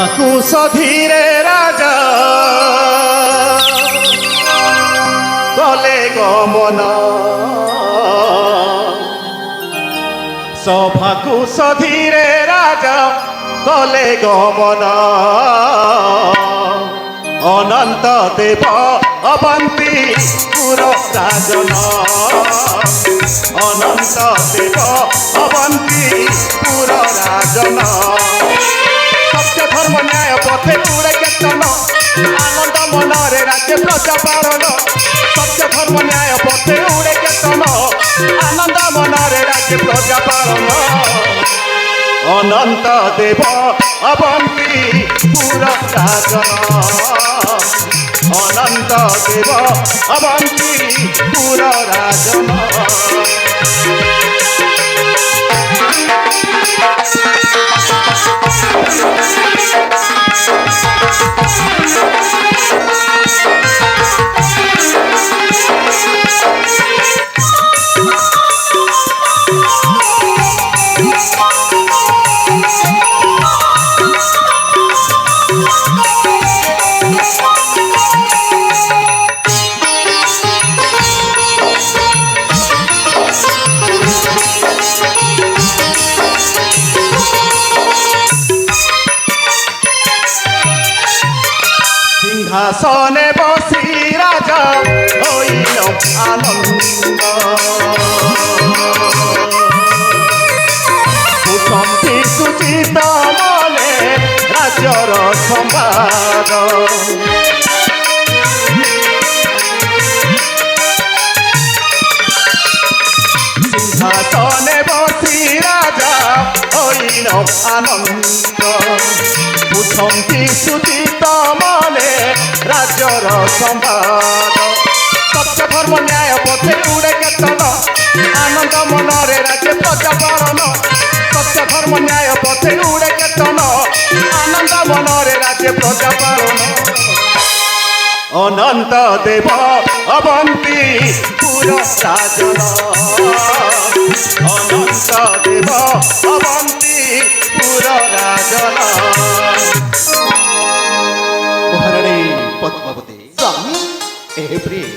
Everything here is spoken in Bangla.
সভাকুশ ধীরে রাজা কলে গমন সভাকুশ ধীরে রাজা কলে গমন অনন্ত দেব অবন্তি পুর রাজন অনন্ত দেব অবন্তি পুর রাজন সত্য ধর্ম ন্যায় পথে উড়ে কেতন আনন্দ মনরে রাখে প্রজা পালন সত্য ধর্ম ন্যায় পথে উড়ে কেতন আনন্দ মনরে রাখে প্রজা পালন অনন্ত দেব অবন্তি পুর রাজন অনন্ত দেব অবন্তি পুর রাজন সিংহাসনে বসি রাজা হইল আনন্দ কুটম্বী সুচিত মনে রাজ্যর সম্বাদ সিংহাসনে বসি রাজা হইল আনন্দ কুটম্বী সুচিত মনে রাজ্যর সম্বাদ সত্য ধর্ম ন্যায় পথে উড়ে কেতন আনন্দ মনরে রাখে প্রজা পালন সত্য ধর্ম ন্যায় পথে উড়ে কেতন আনন্দ মনরে রাখে প্রজা পালন অনন্ত দেব অবন্তি পুর রাজন অনন্ত দেব অবন্তি পুর রাজন মহারানী পদ্মাবতী স্বামী এ প্রিয়